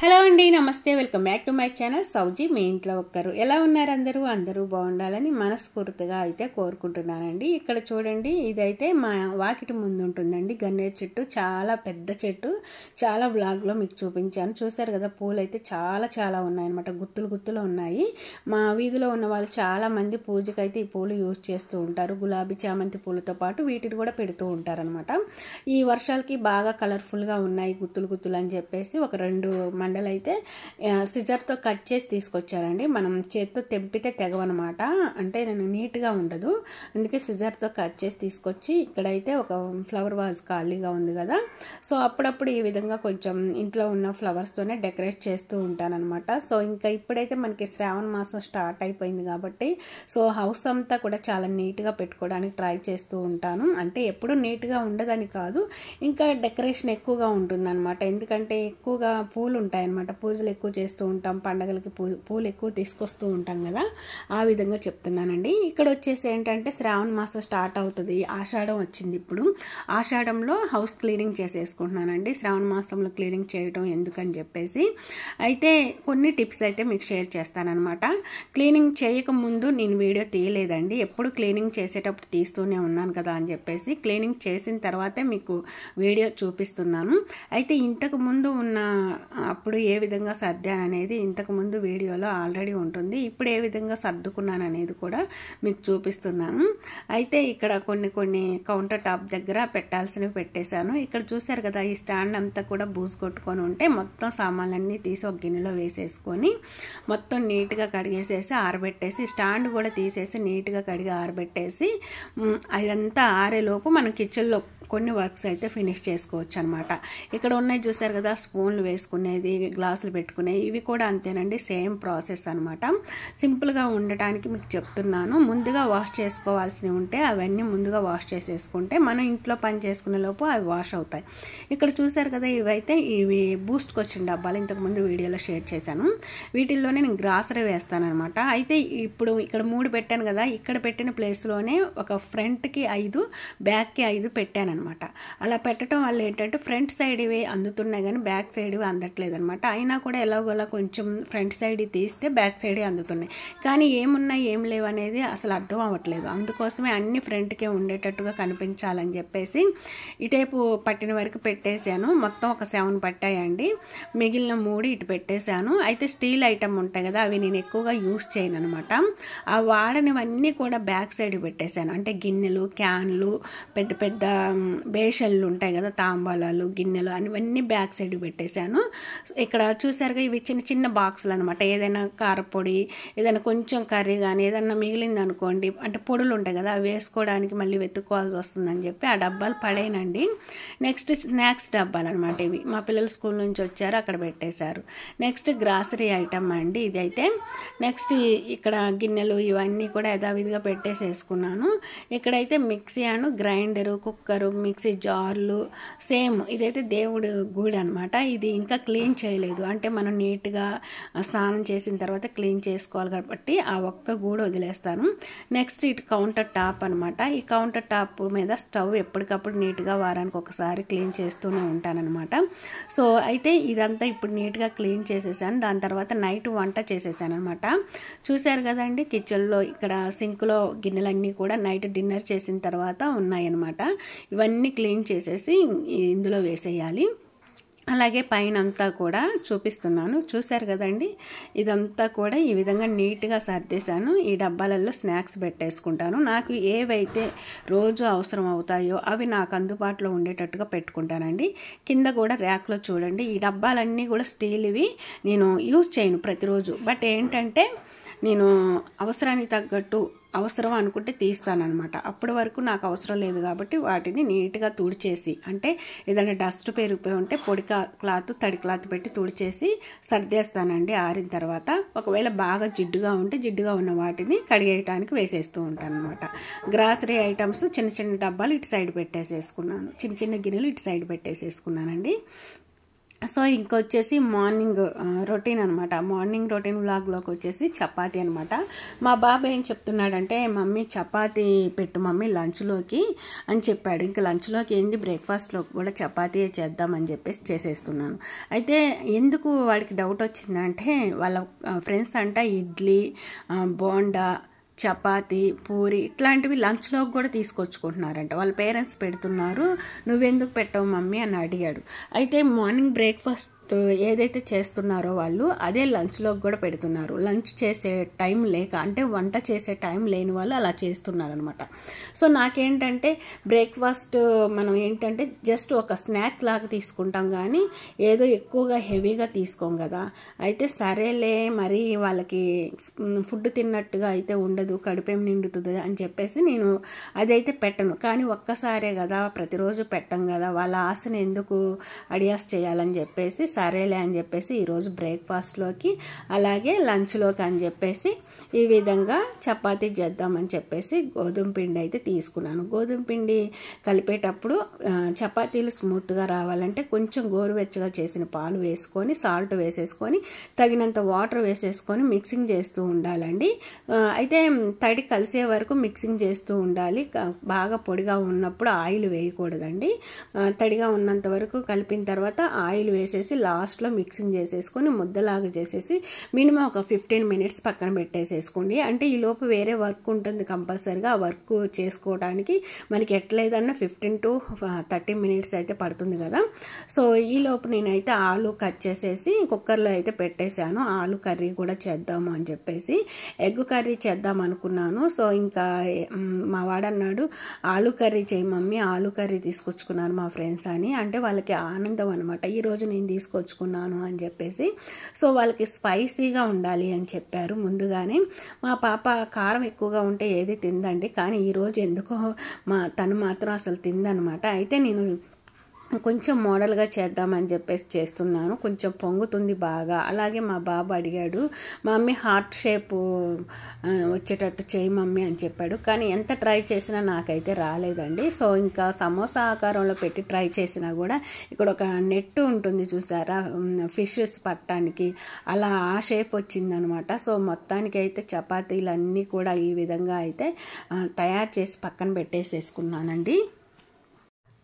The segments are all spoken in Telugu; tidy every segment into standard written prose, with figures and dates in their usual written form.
హలో అండి, నమస్తే. Welcome back to my channel సౌజీ మీ ఇంట్లో ఒక్కరు. ఎలా ఉన్నారు అందరూ బాగుండాలని మనస్ఫూర్తిగా అయితే కోరుకుంటున్నానండి. ఇక్కడ చూడండి, ఇదైతే మా వాకిటి ముందు ఉంటుందండి గన్నేరు చెట్టు. చాలా పెద్ద చెట్టు. చాలా వ్లాగ్లో మీకు చూపించాను. చూసారు కదా, పూలు అయితే చాలా ఉన్నాయన్నమాట. గుత్తులు ఉన్నాయి. మా వీధిలో ఉన్న వాళ్ళు చాలా మంది పూజకైతే ఈ పూలు యూజ్ చేస్తూ ఉంటారు. గులాబీ చామంతి పూలతో పాటు వీటిని కూడా పెడుతూ ఉంటారనమాట. ఈ వర్షాలకి బాగా కలర్ఫుల్గా ఉన్నాయి గుత్తులు అని చెప్పేసి ఒక 2 మండలు అయితే సిజర్తో కట్ చేసి తీసుకొచ్చారండి. మనం చేత్తో తెంపితే తెగవన్నమాట, అంటే నేను నీట్గా ఉండదు. అందుకే సిజర్తో కట్ చేసి తీసుకొచ్చి ఇక్కడైతే ఒక ఫ్లవర్ వాజ్ ఖాళీగా ఉంది కదా, సో అప్పుడప్పుడు ఈ విధంగా కొంచెం ఇంట్లో ఉన్న ఫ్లవర్స్తోనే డెకరేట్ చేస్తూ ఉంటానన్నమాట. సో ఇంకా ఇప్పుడైతే మనకి శ్రావణ మాసం స్టార్ట్ అయిపోయింది కాబట్టి సో హౌస్ అంతా కూడా చాలా నీట్గా పెట్టుకోవడానికి ట్రై చేస్తూ ఉంటాను. అంటే ఎప్పుడు నీట్గా ఉండదని కాదు, ఇంకా డెకరేషన్ ఎక్కువగా ఉంటుందన్నమాట. ఎందుకంటే ఎక్కువగా పూలు ఉంటాయన్నమాట. పూజలు ఎక్కువ చేస్తూ ఉంటాం, పండగలకి పూలు ఎక్కువ తీసుకొస్తూ ఉంటాం కదా, ఆ విధంగా చెప్తున్నానండి. ఇక్కడ వచ్చేసి ఏంటంటే శ్రావణ మాసం స్టార్ట్ అవుతుంది. ఆషాఢం వచ్చింది. ఇప్పుడు ఆషాఢంలో హౌస్ క్లీనింగ్ చేసేసుకుంటున్నానండి. శ్రావణ మాసంలో క్లీనింగ్ చేయడం ఎందుకని చెప్పేసి అయితే కొన్ని టిప్స్ అయితే మీకు షేర్ చేస్తానన్నమాట. క్లీనింగ్ చేయకముందు నేను వీడియో తీయలేదండి, ఎప్పుడు క్లీనింగ్ చేసేటప్పుడు తీస్తూనే ఉన్నాను కదా అని చెప్పేసి క్లీనింగ్ చేసిన తర్వాతే మీకు వీడియో చూపిస్తున్నాను. అయితే ఇంతకు ముందు ఉన్న అప్పుడు ఏ విధంగా సర్దాను అనేది ఇంతకుముందు వీడియోలో ఆల్రెడీ ఉంటుంది. ఇప్పుడు ఏ విధంగా సర్దుకున్నాను అనేది కూడా మీకు చూపిస్తున్నాను. అయితే ఇక్కడ కొన్ని కౌంటర్ టాప్ దగ్గర పెట్టాల్సినవి పెట్టేశాను. ఇక్కడ చూసారు కదా, ఈ స్టాండ్ అంతా కూడా బూజు కొట్టుకొని ఉంటే మొత్తం సామాన్లన్నీ తీసి ఒక గిన్నెలో వేసేసుకొని మొత్తం నీట్గా కడిగేసేసి ఆరబెట్టేసి, స్టాండ్ కూడా తీసేసి నీట్గా కడిగి ఆరబెట్టేసి అదంతా ఆరేలోపు మనం కిచెన్లో కొన్ని వర్క్స్ అయితే ఫినిష్ చేసుకోవచ్చు అనమాట. ఇక్కడ ఉన్నాయి చూసారు కదా, స్పూన్లు వేసుకునేది, గ్లాసులు పెట్టుకునేవి, ఇవి కూడా అంతేనండి, సేమ్ ప్రాసెస్ అనమాట. సింపుల్గా ఉండటానికి మీకు చెప్తున్నాను. ముందుగా వాష్ చేసుకోవాల్సినవి ఉంటే అవన్నీ ముందుగా వాష్ చేసేసుకుంటే మనం ఇంట్లో పని చేసుకునే లోపు అవి వాష్ అవుతాయి. ఇక్కడ చూసారు కదా, ఇవి బూస్ట్కి వచ్చిన డబ్బాలు ఇంతకుముందు వీడియోలో షేర్ చేశాను. వీటిల్లోనే నేను గ్రాసరీ వేస్తానమాట. అయితే ఇప్పుడు ఇక్కడ 3 పెట్టాను కదా, ఇక్కడ పెట్టిన ప్లేస్లోనే ఒక ఫ్రంట్కి 5 బ్యాక్కి 5 పెట్టాను అనమాట. అలా పెట్టడం వల్ల ఏంటంటే ఫ్రంట్ సైడ్ ఇవి అందుతున్నాయి కానీ బ్యాక్ సైడ్ ఇవి అందట్లేదు అనమాట. అయినా కూడా ఎలాగోలా కొంచెం ఫ్రంట్ సైడ్ తీస్తే బ్యాక్ సైడ్ అందుతున్నాయి, కానీ ఏమున్నాయి ఏం లేవు అనేది అసలు అర్థం అవ్వట్లేదు. అందుకోసమే అన్ని ఫ్రంట్కే ఉండేటట్టుగా కనిపించాలని చెప్పేసి ఇటేపు పట్టిన వరకు పెట్టేశాను. మొత్తం ఒక 7 పట్టాయండి, మిగిలిన 3 ఇటు పెట్టేశాను. అయితే స్టీల్ ఐటమ్ ఉంటాయి కదా, అవి నేను ఎక్కువగా యూస్ చేయను అనమాట. ఆ వాడనివన్నీ కూడా బ్యాక్ సైడ్ పెట్టేశాను. అంటే గిన్నెలు, క్యాన్లు, పెద్ద బేషన్లు ఉంటాయి కదా, తాంబాలాలు, గిన్నెలు అనివన్నీ బ్యాక్ సైడ్ పెట్టేశాను. ఇక్కడ చూసారుగా, ఇవి చిన్న బాక్సులు అనమాట. ఏదైనా కారపొడి, ఏదైనా కొంచెం కర్రీ కానీ ఏదైనా మిగిలింది అనుకోండి, అంటే పొడులు ఉంటాయి కదా, అవి వేసుకోవడానికి మళ్ళీ వెతుక్కోవాల్సి వస్తుందని చెప్పి ఆ డబ్బాలు పడేనండి. నెక్స్ట్ స్నాక్స్ డబ్బాలు అనమాట. ఇవి మా పిల్లలు స్కూల్ నుంచి వచ్చారు, అక్కడ పెట్టేశారు. నెక్స్ట్ గ్రాసరీ ఐటమ్ అండి ఇదైతే. నెక్స్ట్ ఇక్కడ గిన్నెలు ఇవన్నీ కూడా యథావిధిగా పెట్టేసేసుకున్నాను. ఇక్కడైతే మిక్సీ అను గ్రైండరు, కుక్కరు, మిక్సీ జార్లు, సేమ్ ఇదైతే దేవుడు గుడి అనమాట. ఇది ఇంకా క్లీన్ చేయలేదు, అంటే మనం నీట్గా స్నానం చేసిన తర్వాత క్లీన్ చేసుకోవాలి కాబట్టి ఆ ఒక్క గూడు వదిలేస్తాను. నెక్స్ట్ ఇటు కౌంటర్ టాప్ అనమాట. ఈ కౌంటర్ టాప్ మీద స్టవ్ ఎప్పటికప్పుడు నీట్గా వారానికి ఒకసారి క్లీన్ చేస్తూనే ఉంటానన్నమాట. సో అయితే ఇదంతా ఇప్పుడు నీట్గా క్లీన్ చేసేసాను. దాని తర్వాత నైట్ వంట చేసేసాను అనమాట. చూశారు కదండి, కిచెన్లో ఇక్కడ సింక్లో గిన్నెలన్నీ కూడా నైట్ డిన్నర్ చేసిన తర్వాత ఉన్నాయన్నమాట. ఇవన్నీ క్లీన్ చేసేసి ఇందులో వేసేయాలి. అలాగే పైన అంతా కూడా చూపిస్తున్నాను. చూశారు కదండి, ఇదంతా కూడా ఈ విధంగా నీట్గా సర్దేశాను. ఈ డబ్బాలలో స్నాక్స్ పెట్టేసుకుంటాను. నాకు ఏవైతే రోజు అవసరం అవుతాయో అవి నాకు అందుబాటులో ఉండేటట్టుగా పెట్టుకుంటానండి. కింద కూడా ర్యాక్లో చూడండి, ఈ డబ్బాలన్నీ కూడా స్టీల్, ఇవి నేను యూజ్ చేయను ప్రతిరోజు. బట్ ఏంటంటే నేను అవసరానికి తగ్గట్టు అవసరం అనుకుంటే తీస్తానన్నమాట. అప్పటి వరకు నాకు అవసరం లేదు కాబట్టి వాటిని నీట్గా తుడిచేసి, అంటే ఏదైనా డస్ట్ పెరిగిపోయి ఉంటే పొడి క్లాత్, తడి క్లాత్ పెట్టి తుడిచేసి సర్దేస్తానండి ఆరిన తర్వాత. ఒకవేళ బాగా జిడ్డుగా ఉంటే జిడ్డుగా ఉన్న వాటిని కడిగేయడానికి వేసేస్తూ ఉంటాను అనమాట. గ్రాసరీ ఐటమ్స్ చిన్న డబ్బాలు ఇటు సైడ్ పెట్టేసేసుకున్నాను, చిన్న గిన్నెలు ఇటు సైడ్ పెట్టేసేసుకున్నానండి. సో ఇంకొచ్చేసి మార్నింగ్ రొటీన్ అనమాట. మార్నింగ్ రొటీన్ వ్లాగ్లోకి వచ్చేసి చపాతీ అనమాట. మా బాబు ఏం చెప్తున్నాడంటే, మమ్మీ చపాతీ పెట్టు మమ్మీ లంచ్లోకి అని చెప్పాడు. ఇంకా లంచ్లోకి ఏంది, బ్రేక్ఫాస్ట్లోకి కూడా చపాతీ చేద్దామని చెప్పేసి చేసేస్తున్నాను. అయితే ఎందుకు వాడికి డౌట్ వచ్చిందంటే, వాళ్ళ ఫ్రెండ్స్ అంట ఇడ్లీ, బోండా, చపాతీ, పూరి ఇట్లాంటివి లంచ్లోకి కూడా తీసుకొచ్చుకుంటున్నారంట. వాళ్ళ పేరెంట్స్ పెడుతున్నారు, నువ్వెందుకు పెట్టవు మమ్మీ అని అడిగాడు. అయితే మార్నింగ్ బ్రేక్ఫాస్ట్ ఏదైతే చేస్తున్నారో వాళ్ళు అదే లంచ్లోకి కూడా పెడుతున్నారు. లంచ్ చేసే టైం లేక, అంటే వంట చేసే టైం లేని వాళ్ళు అలా చేస్తున్నారు అనమాట. సో నాకేంటంటే బ్రేక్ఫాస్ట్ మనం ఏంటంటే జస్ట్ ఒక స్నాక్ లాగా తీసుకుంటాం కానీ ఏదో ఎక్కువగా హెవీగా తీసుకోం కదా. అయితే సరేలే మరి వాళ్ళకి ఫుడ్ తిన్నట్టుగా అయితే ఉండదు, కడుపేం నిండుతుంది అని చెప్పేసి నేను అదైతే పెట్టను. కానీ ఒక్కసారే కదా, ప్రతిరోజు పెట్టం కదా, వాళ్ళ ఆశను ఎందుకు అడియాస్ చేయాలని చెప్పేసి సరేలే అని చెప్పేసి ఈరోజు బ్రేక్ఫాస్ట్లోకి అలాగే లంచ్లోకి అని చెప్పేసి ఈ విధంగా చపాతీ చేద్దామని చెప్పేసి గోధుమ పిండి అయితే తీసుకున్నాను. గోధుమ పిండి కలిపేటప్పుడు చపాతీలు స్మూత్గా రావాలంటే కొంచెం గోరువెచ్చగా చేసిన పాలు వేసుకొని, సాల్ట్ వేసేసుకొని, తగినంత వాటర్ వేసేసుకొని మిక్సింగ్ చేస్తూ ఉండాలండి. అయితే తడి కలిసే వరకు మిక్సింగ్ చేస్తూ ఉండాలి. బాగా పొడిగా ఉన్నప్పుడు ఆయిల్ వేయకూడదండి. తడిగా ఉన్నంత వరకు కలిపిన తర్వాత ఆయిల్ వేసేసి లాస్ట్లో మిక్సింగ్ చేసేసుకొని ముద్దలాగా చేసేసి మినిమం ఒక 15 మినిట్స్ పక్కన పెట్టేసేసుకోండి. అంటే ఈ లోపు వేరే వర్క్ ఉంటుంది కంపల్సరీగా, ఆ వర్క్ చేసుకోవడానికి మనకి ఎట్లేదన్నా 15 to 30 మినిట్స్ అయితే పడుతుంది కదా. సో ఈ లోపు నేనైతే ఆలు కట్ చేసేసి కుక్కర్లో అయితే పెట్టేశాను. ఆలు కర్రీ కూడా చేద్దాము అని చెప్పేసి ఎగ్ కర్రీ చేద్దాం అనుకున్నాను. సో ఇంకా మా వాడన్నాడు, ఆలు కర్రీ చేయి మమ్మీ, ఆలు కర్రీ తీసుకొచ్చుకున్నాను మా ఫ్రెండ్స్ అని. అంటే వాళ్ళకి ఆనందం అనమాట, ఈరోజు నేను తీసుకొచ్చుకున్నాను అని చెప్పేసి. సో వాళ్ళకి స్పైసీగా ఉండాలి అని చెప్పారు ముందుగానే. మా పాప కారం ఎక్కువగా ఉంటే ఏది తిందండి, కానీ ఈరోజు ఎందుకో తను మాత్రం అసలు తిందనమాట. అయితే నేను కొంచెం మోడల్గా చేద్దామని చెప్పేసి చేస్తున్నాను. కొంచెం పొంగుతుంది బాగా. అలాగే మా బాబు అడిగాడు, మమ్మీ హార్ట్ షేప్ వచ్చేటట్టు చేయి మమ్మీ అని చెప్పాడు. కానీ ఎంత ట్రై చేసినా నాకైతే రాలేదండి. సో ఇంకా సమోసా ఆకారంలో పెట్టి ట్రై చేసినా కూడా ఇక్కడ ఒక నెట్ ఉంటుంది చూసారా, ఫిషెస్ పట్టడానికి, అలా ఆ షేప్ వచ్చిందనమాట. సో మొత్తానికి అయితే చపాతీలన్నీ కూడా ఈ విధంగా అయితే తయారు చేసి పక్కన పెట్టేసేసుకున్నానండి.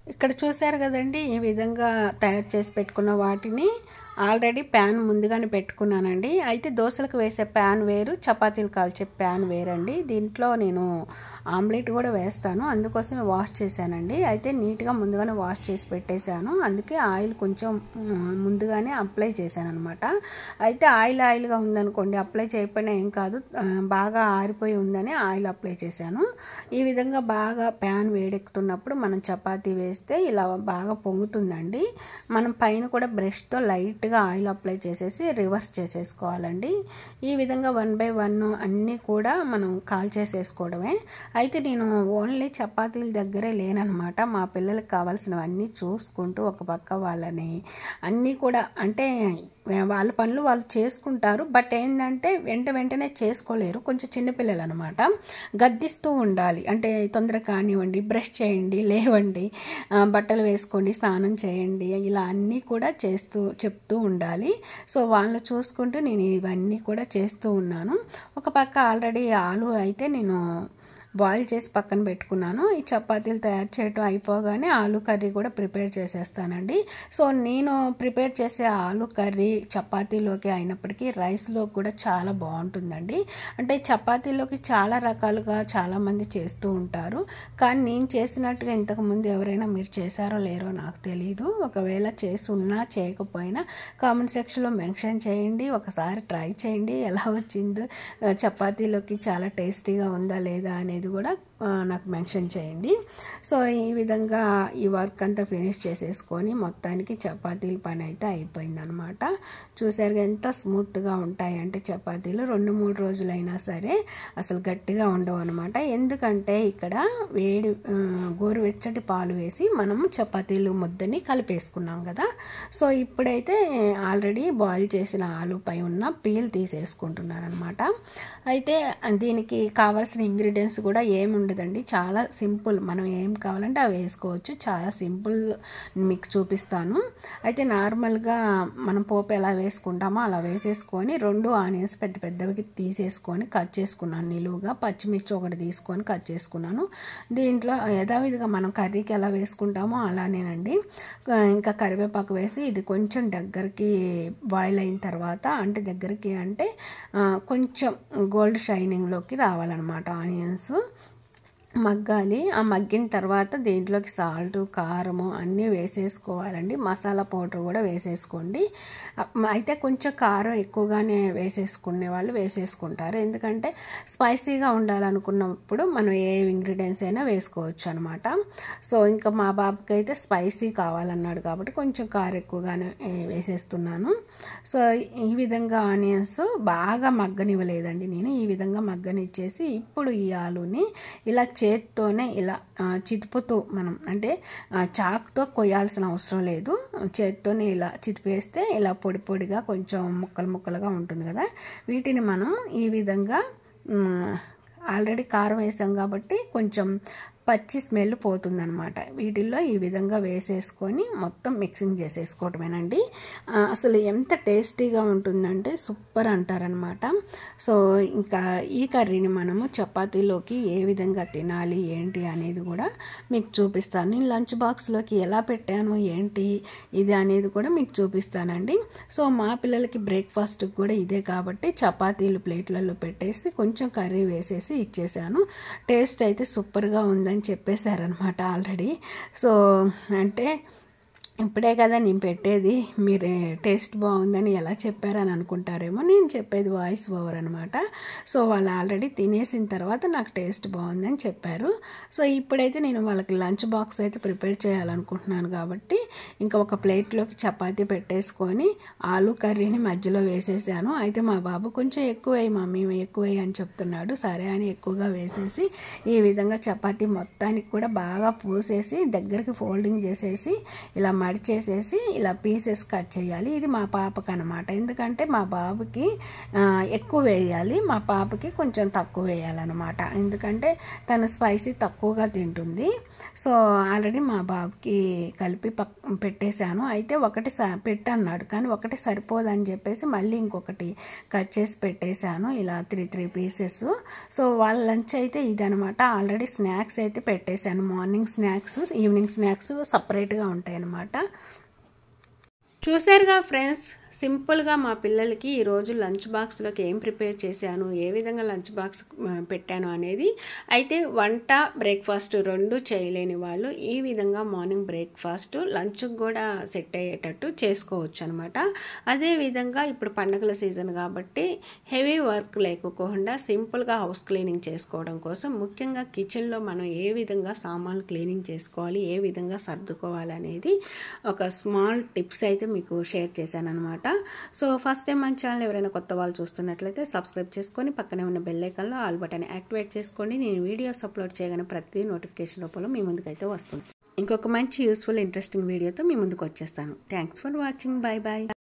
ఇక్కడ చూశారు కదండి, ఈ విధంగా తయారు చేసి పెట్టుకున్న వాటిని ఆల్రెడీ ప్యాన్ ముందుగానే పెట్టుకున్నానండి. అయితే దోశలకు వేసే ప్యాన్ వేరు, చపాతీలు కాల్చే ప్యాన్ వేరండి. దీంట్లో నేను ఆమ్లెట్ కూడా వేస్తాను, అందుకోసమే వాష్ చేశానండి. అయితే నీట్గా ముందుగానే వాష్ చేసి పెట్టేశాను, అందుకే ఆయిల్ కొంచెం ముందుగానే అప్లై చేశాను అనమాట. అయితే ఆయిల్గా ఉందనుకోండి, అప్లై చేయకపోయినా ఏం కాదు, బాగా ఆరిపోయి ఉందని ఆయిల్ అప్లై చేశాను. ఈ విధంగా బాగా ప్యాన్ వేడెక్కుతున్నప్పుడు మనం చపాతీ వేస్తే ఇలా బాగా పొంగుతుందండి. మనం పైన కూడా బ్రష్తో లైట్గా ఆయిల్ అప్లై చేసేసి రివర్స్ చేసేసుకోవాలండి. ఈ విధంగా 1 by 1 అన్నీ కూడా మనం కాల్ చేసేసుకోవడమే. అయితే నేను ఓన్లీ చపాతీల దగ్గరే లేననమాట, మా పిల్లలకి కావాల్సినవన్నీ చూసుకుంటూ ఒక పక్క వాళ్ళని అన్నీ కూడా, అంటే వాళ్ళ పనులు వాళ్ళు చేసుకుంటారు, బట్ ఏంటంటే వెంటనే చేసుకోలేరు, కొంచెం చిన్నపిల్లలు అనమాట, గద్దిస్తూ ఉండాలి. అంటే తొందరగా కానివ్వండి, బ్రష్ చేయండి, లేవండి, బట్టలు వేసుకోండి, స్నానం చేయండి, ఇలా అన్నీ కూడా చెప్తూ ఉండాలి. సో వాళ్ళని చూసుకుంటూ నేను ఇవన్నీ కూడా చేస్తూ ఉన్నాను. ఒక పక్క ఆల్రెడీ ఆలు అయితే నేను బాయిల్ చేసి పక్కన పెట్టుకున్నాను. ఈ చపాతీలు తయారు చేయడం అయిపోగానే ఆలు కర్రీ కూడా ప్రిపేర్ చేసేస్తానండి. సో నేను ప్రిపేర్ చేసే ఆలు కర్రీ చపాతీలోకి అయినప్పటికీ రైస్లోకి కూడా చాలా బాగుంటుందండి. అంటే చపాతీలోకి చాలా రకాలుగా చాలామంది చేస్తూ ఉంటారు, కానీ నేను చేసినట్టుగా ఇంతకుముందు ఎవరైనా మీరు చేశారో లేరో నాకు తెలియదు. ఒకవేళ చేసి ఉన్నా చేయకపోయినా కామెంట్ సెక్షన్లో మెన్షన్ చేయండి, ఒకసారి ట్రై చేయండి ఎలా వచ్చిందో, చపాతీలోకి చాలా టేస్టీగా ఉందా లేదా అనేది కూడా నాకు మెన్షన్ చేయండి. సో ఈ విధంగా ఈ వర్క్ అంతా ఫినిష్ చేసేసుకొని మొత్తానికి చపాతీల పని అయితే అయిపోయిందనమాట. చూసారుగా ఎంత స్మూత్గా ఉంటాయంటే చపాతీలు 2-3 రోజులైనా సరే అసలు గట్టిగా ఉండవు అనమాట. ఎందుకంటే ఇక్కడ వేడి గోరువెచ్చటి పాలు వేసి మనం చపాతీలు ముద్దని కలిపేసుకున్నాం కదా. సో ఇప్పుడైతే ఆల్రెడీ బాయిల్ చేసిన ఆలుపై ఉన్న పీల్ తీసేసుకుంటున్నాను అనమాట. అయితే దీనికి కావాల్సిన ఇంగ్రీడియంట్స్ కూడా ఏమి ఉండదండి, చాలా సింపుల్. మనం ఏం కావాలంటే అవి వేసుకోవచ్చు, చాలా సింపుల్ మీకు చూపిస్తాను. అయితే నార్మల్గా మనం పోపు ఎలా వేసుకుంటామో అలా వేసేసుకొని 2 ఆనియన్స్ పెద్ద పెద్దవి తీసేసుకొని కట్ చేసుకున్నాను నిలువుగా. పచ్చిమిర్చి ఒకటి తీసుకొని కట్ చేసుకున్నాను. దీంట్లో యథావిధిగా మనం కర్రీకి ఎలా వేసుకుంటామో అలానేనండి. ఇంకా కరివేపాకు వేసి ఇది కొంచెం దగ్గరికి బాయిల్ అయిన తర్వాత, అంటే దగ్గరికి అంటే కొంచెం గోల్డ్ షైనింగ్లోకి రావాలన్నమాట. ఆనియన్స్ మగ్గాలి. ఆ మగ్గిన తర్వాత దీంట్లోకి సాల్ట్, కారము అన్నీ వేసేసుకోవాలండి. మసాలా పౌడర్ కూడా వేసేసుకోండి. అయితే కొంచెం కారం ఎక్కువగానే వేసేసుకునే వాళ్ళు వేసేసుకుంటారు, ఎందుకంటే స్పైసీగా ఉండాలనుకున్నప్పుడు మనం ఏ ఇంగ్రీడియంట్స్ అయినా వేసుకోవచ్చు అనమాట. సో ఇంకా మా బాబుకి అయితే స్పైసీ కావాలన్నాడు కాబట్టి కొంచెం కారం ఎక్కువగానే వేసేస్తున్నాను. సో ఈ విధంగా ఆనియన్స్ బాగా మగ్గనివ్వలేదండి నేను, ఈ విధంగా మగ్గనిచ్చేసి ఇప్పుడు ఈ ఆలుని ఇలా చేత్తోనే ఇలా చితుపుతూ, మనం అంటే చాకుతో కొయ్యాల్సిన అవసరం లేదు, చేత్తోనే ఇలా చితిపేస్తే ఇలా పొడి పొడిగా కొంచెం ముక్కలు ముక్కలుగా ఉంటుంది కదా. వీటిని మనం ఈ విధంగా ఆల్రెడీ కారం వేసాం కాబట్టి కొంచెం పచ్చి స్మెల్ పోతుందనమాట. వీటిల్లో ఈ విధంగా వేసేసుకొని మొత్తం మిక్సింగ్ చేసేసుకోవటమేనండి. అసలు ఎంత టేస్టీగా ఉంటుందంటే సూపర్ అంటారనమాట. సో ఇంకా ఈ కర్రీని మనము చపాతీలోకి ఏ విధంగా తినాలి ఏంటి అనేది కూడా మీకు చూపిస్తాను. నేను లంచ్ బాక్స్లోకి ఎలా పెట్టాను ఏంటి ఇది అనేది కూడా మీకు చూపిస్తానండి. సో మా పిల్లలకి బ్రేక్ఫాస్ట్కి కూడా ఇదే కాబట్టి చపాతీలు ప్లేట్లలో పెట్టేసి కొంచెం కర్రీ వేసేసి ఇచ్చేసాను. టేస్ట్ అయితే సూపర్గా ఉందని చెప్పేశారనమాట ఆల్రెడీ. సో అంటే ఇప్పుడే కదా నేను పెట్టేది, మీరు టేస్ట్ బాగుందని ఎలా చెప్పారని అనుకుంటారేమో. నేను చెప్పేది వాయిస్ ఓవర్ అనమాట. సో వాళ్ళు ఆల్రెడీ తినేసిన తర్వాత నాకు టేస్ట్ బాగుందని చెప్పారు. సో ఇప్పుడైతే నేను వాళ్ళకి లంచ్ బాక్స్ అయితే ప్రిపేర్ చేయాలనుకుంటున్నాను కాబట్టి ఇంకా ఒక ప్లేట్లోకి చపాతీ పెట్టేసుకొని ఆలు కర్రీని మధ్యలో వేసేసాను. అయితే మా బాబు కొంచెం ఎక్కువై మమ్మీ ఎక్కువై అని చెప్తున్నాడు. సరే అని ఎక్కువగా వేసేసి ఈ విధంగా చపాతీ మొత్తానికి కూడా బాగా పూసేసి దగ్గరికి ఫోల్డింగ్ చేసేసి ఇలా మడిచేసేసి ఇలా పీసెస్ కట్ చేయాలి. ఇది మా పాపకి అనమాట, ఎందుకంటే మా బాబుకి ఎక్కువ వేయాలి, మా పాపకి కొంచెం తక్కువ వేయాలన్నమాట, ఎందుకంటే తను స్పైసీ తక్కువగా తింటుంది. సో ఆల్రెడీ మా బాబుకి కలిపి పెట్టేశాను. అయితే ఒకటి పెట్టన్నాడు కానీ ఒకటి సరిపోదని చెప్పేసి మళ్ళీ ఇంకొకటి కట్ చేసి పెట్టేశాను, ఇలా 3 పీసెస్. సో వాళ్ళ లంచ్ అయితే ఇదనమాట. ఆల్రెడీ స్నాక్స్ అయితే పెట్టేశాను, మార్నింగ్ స్నాక్స్ ఈవినింగ్ స్నాక్స్ సపరేట్గా ఉంటాయి అన్నమాట. చూసారుగా ఫ్రెండ్స్, సింపుల్గా మా పిల్లలకి ఈరోజు లంచ్ బాక్స్లోకి ఏం ప్రిపేర్ చేశాను, ఏ విధంగా లంచ్ బాక్స్ పెట్టాను అనేది. అయితే వంట బ్రేక్ఫాస్ట్ 2 చేయలేని వాళ్ళు ఈ విధంగా మార్నింగ్ బ్రేక్ఫాస్ట్ లంచ్కి కూడా సెట్ అయ్యేటట్టు చేసుకోవచ్చు అనమాట. అదేవిధంగా ఇప్పుడు పండగల సీజన్ కాబట్టి హెవీ వర్క్ లేకోకుండా సింపుల్గా హౌస్ క్లీనింగ్ చేసుకోవడం కోసం, ముఖ్యంగా కిచెన్లో మనం ఏ విధంగా సామాన్లు క్లీనింగ్ చేసుకోవాలి, ఏ విధంగా సర్దుకోవాలి అనేది ఒక స్మాల్ టిప్స్ అయితే మీకు షేర్ చేశాను అనమాట. సో ఫస్ట్ టైం మన ఛానల్ ఎవరైనా కొత్త వాళ్ళు చూస్తున్నట్లయితే సబ్స్క్రైబ్ చేసుకొని పక్కనే ఉన్న బెల్ ఐకాన్లో ఆల్ బటన్ యాక్టివేట్ చేసుకోండి. నేను వీడియోస్ అప్లోడ్ చేయగానే ప్రతి నోటిఫికేషన్ రూపంలో మీ ముందుకైతే వస్తుంది. ఇంకొక మంచి యూస్ఫుల్ ఇంట్రెస్టింగ్ వీడియోతో మీ ముందుకు వచ్చేస్తాను. Thanks for watching. Bye bye.